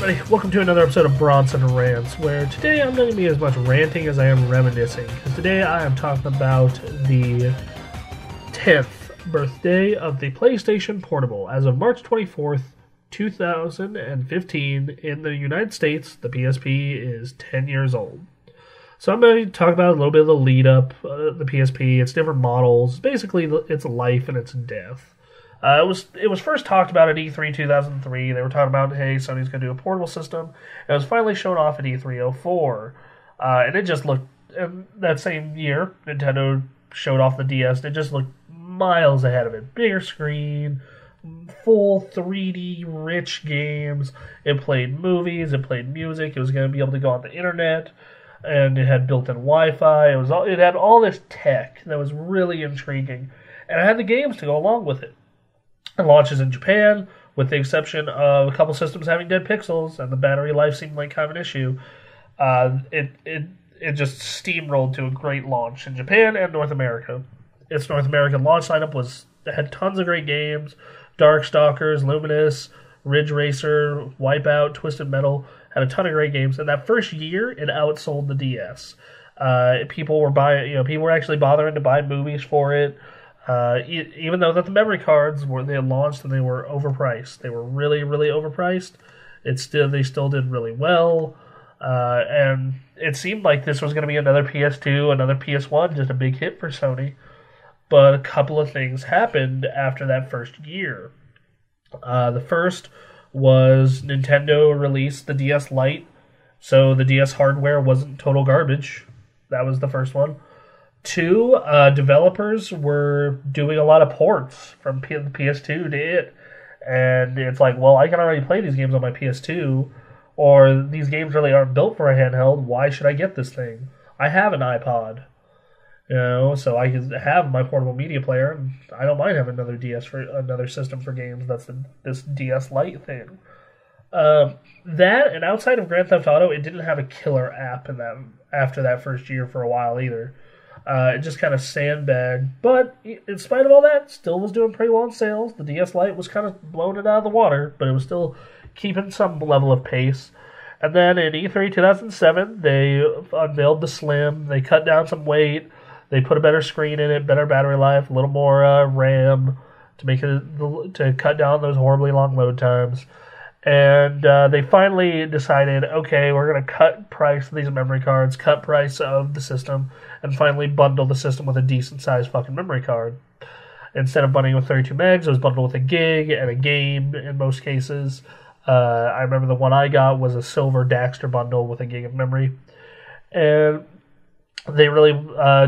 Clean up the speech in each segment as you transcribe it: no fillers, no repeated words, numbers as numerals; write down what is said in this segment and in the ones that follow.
everybody, welcome to another episode of Bronson Rants, where today I'm going to be as much ranting as I am reminiscing, because today I am talking about the 10th birthday of the PlayStation Portable. As of March 24th, 2015, in the United States, the PSP is 10 years old. So I'm going to talk about a little bit of the lead up, the PSP, its different models, basically its life and its death. It was first talked about at E3 2003. They were talking about, hey, Sony's going to do a portable system. It was finally shown off at E3 04. And it just looked, that same year, Nintendo showed off the DS. It just looked miles ahead of it. Bigger screen, full 3D rich games. It played movies, it played music. It was going to be able to go on the internet. And it had built-in Wi-Fi. It had all this tech that was really intriguing. And it had the games to go along with it. It launches in Japan, with the exception of a couple systems having dead pixels, and the battery life seemed like kind of an issue. It just steamrolled to a great launch in Japan and North America. Its North American launch lineup had tons of great games: Darkstalkers, Luminous, Ridge Racer, Wipeout, Twisted Metal. Had a ton of great games. And that first year, it outsold the DS. People were actually bothering to buy movies for it. Even though that the memory cards they had launched and they were overpriced. They were really, really overpriced. They still did really well. And it seemed like this was going to be another PS2, another PS1, just a big hit for Sony. But a couple of things happened after that first year. The first was Nintendo released the DS Lite, so the DS hardware wasn't total garbage. That was the first one. Two, developers were doing a lot of ports from the PS2 to it. And it's like, well, I can already play these games on my PS2, or these games really aren't built for a handheld. Why should I get this thing? I have an iPod, so I can have my portable media player, and I don't mind having another system for games. That's this DS Lite thing. That, and outside of Grand Theft Auto, it didn't have a killer app after that first year for a while either. It just kind of sandbagged, but in spite of all that, still was doing pretty well in sales. The DS Lite was kind of blowing it out of the water, but it was still keeping some level of pace. And then in E3 2007, they unveiled the Slim. They cut down some weight. They put a better screen in it, better battery life, a little more RAM to cut down those horribly long load times. And they finally decided, okay, we're going to cut price of these memory cards, cut price of the system, and finally bundle the system with a decent-sized fucking memory card. Instead of bundling with 32 megs, it was bundled with a gig and a game in most cases. I remember the one I got was a silver Daxter bundle with a gig of memory. And they really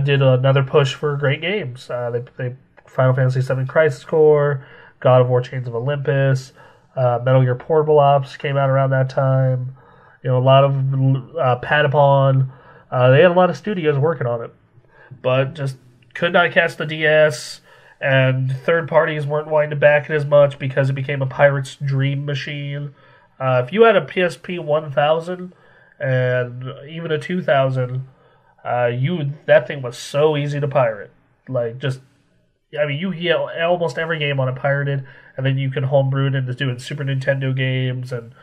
did another push for great games. They Final Fantasy VII Crisis Core, God of War Chains of Olympus, Metal Gear Portable Ops came out around that time. A lot of Patapon. They had a lot of studios working on it, but just could not catch the DS, and third parties weren't wanting to back it as much because it became a pirate's dream machine. If you had a PSP 1000 and even a 2000, that thing was so easy to pirate. You get almost every game on it pirated, and then you can homebrew it into doing Super Nintendo games and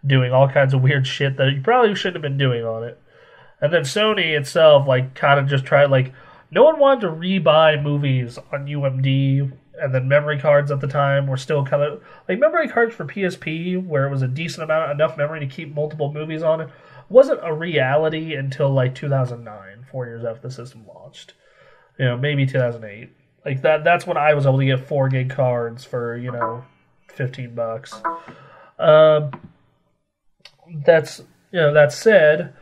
doing all kinds of weird shit that you probably shouldn't have been doing on it. And then Sony itself, kind of just tried, no one wanted to rebuy movies on UMD, and then memory cards at the time were still kind of, memory cards for PSP, where it was a decent amount, enough memory to keep multiple movies on it, wasn't a reality until 2009, 4 years after the system launched. Maybe 2008. That's when I was able to get 4 gig cards for, $15. That said,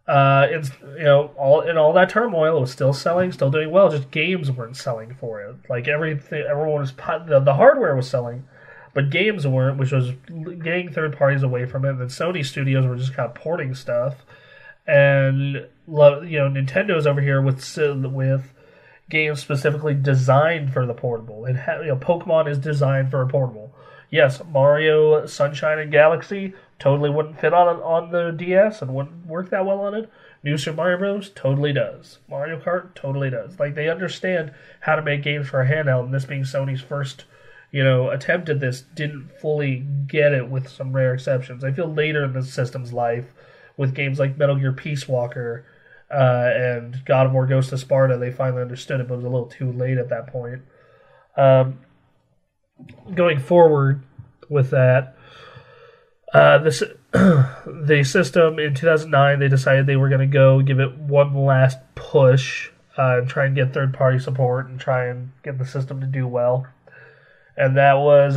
all that turmoil, it was still selling, still doing well. Just games weren't selling for it. Everyone was the hardware was selling, but games weren't, which was getting third parties away from it. And then Sony studios were just kind of porting stuff, and Nintendo's over here with games specifically designed for the portable. Pokemon is designed for a portable. Yes, Mario, Sunshine, and Galaxy totally wouldn't fit on the DS and wouldn't work that well on it. New Super Mario Bros. Totally does. Mario Kart totally does. They understand how to make games for a handheld, and this being Sony's first, attempted this didn't fully get it with some rare exceptions. I feel later in the system's life, with games like Metal Gear Peace Walker and God of War Ghost of Sparta, they finally understood it, but it was a little too late at that point. Going forward with that, the system in 2009, they decided they were going to go give it one last push and try and get third-party support and try and get the system to do well. And that was,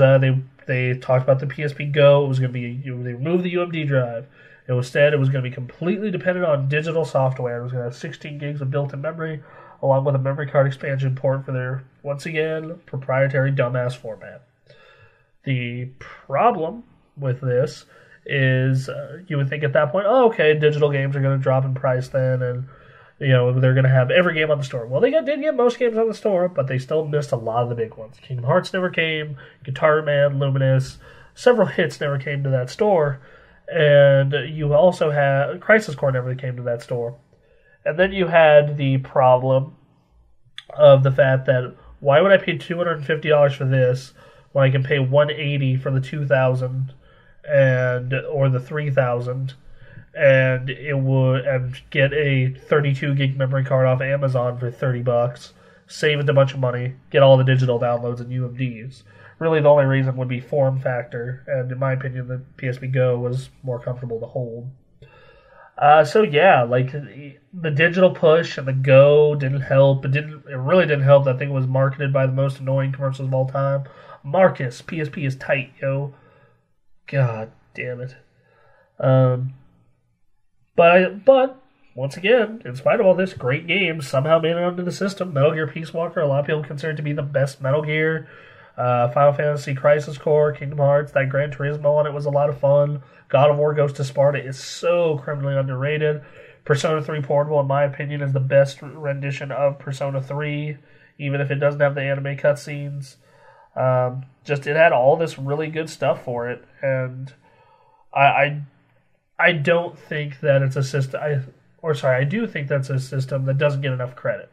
they talked about the PSP Go. It was going to be, they removed the UMD drive. Instead, it was going to be completely dependent on digital software. It was going to have 16 gigs of built-in memory, along with a memory card expansion port for their, once again, proprietary dumbass format. The problem with this is you would think at that point, oh, okay, digital games are going to drop in price then, and they're going to have every game on the store. Well, they did get most games on the store, but they still missed a lot of the big ones. Kingdom Hearts never came, Guitar Man, Luminous, several hits never came to that store, and you also had Crisis Core never came to that store. And then you had the problem of the fact that why would I pay $250 for this when I can pay $180 for the 2000 or the 3000 and get a 32 gig memory card off Amazon for $30, save a bunch of money, get all the digital downloads and UMDs. Really, the only reason would be form factor, and in my opinion, the PSP Go was more comfortable to hold. So yeah, like the digital push and the Go didn't help. It really didn't help. That thing was marketed by the most annoying commercials of all time. Marcus, PSP is tight, yo. God damn it. But once again, in spite of all this, great games somehow made it onto the system. Metal Gear Peace Walker, a lot of people consider it to be the best Metal Gear. Final Fantasy Crisis Core, Kingdom Hearts, that Gran Turismo on it was a lot of fun. God of War Ghost of Sparta is so criminally underrated. Persona 3 Portable, in my opinion, is the best rendition of Persona 3, even if it doesn't have the anime cutscenes. It had all this really good stuff for it, and I don't think that it's a system. I do think that's a system that doesn't get enough credit.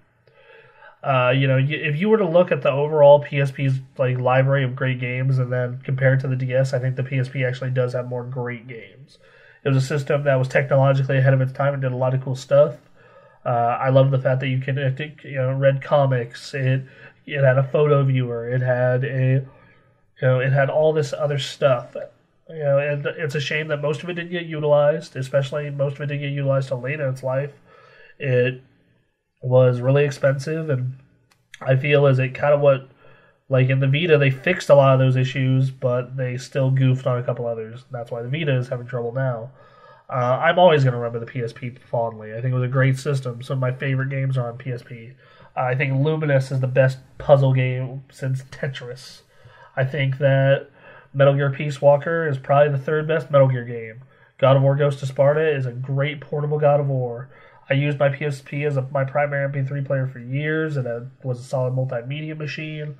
If you were to look at the overall PSP's library of great games and then compare it to the DS, I think the PSP actually does have more great games. It was a system that was technologically ahead of its time and did a lot of cool stuff. I love the fact that you can read comics. It had a photo viewer. It had all this other stuff. And it's a shame that most of it didn't get utilized, especially most of it didn't get utilized till late in its life. It was really expensive, and I feel as it kind of what, in the Vita, they fixed a lot of those issues, but they still goofed on a couple others. That's why the Vita is having trouble now. I'm always going to remember the PSP fondly. I think it was a great system. Some of my favorite games are on PSP. I think Luminous is the best puzzle game since Tetris. I think that Metal Gear Peace Walker is probably the third best Metal Gear game. God of War Ghost of Sparta is a great portable God of War. I used my PSP as my primary MP3 player for years, and it was a solid multimedia machine.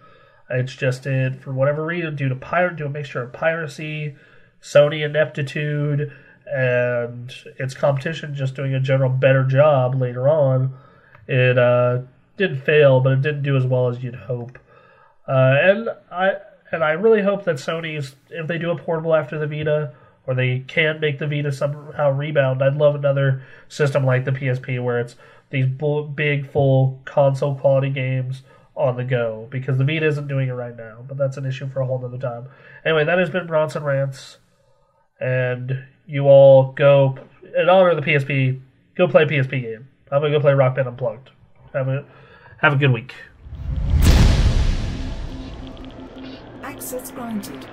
It's just for whatever reason, due to a mixture of piracy, Sony ineptitude, and its competition just doing a general better job later on, it didn't fail, but it didn't do as well as you'd hope. And I really hope that Sony's, if they do a portable after the Vita, or they can make the Vita somehow rebound, I'd love another system like the PSP where it's these big, full console-quality games on the go, because the Vita isn't doing it right now, but that's an issue for a whole other time. Anyway, that has been Bronson Rants, and you all go, in honor of the PSP, go play a PSP game. I'm going to go play Rock Band Unplugged. Have a good week. Access granted.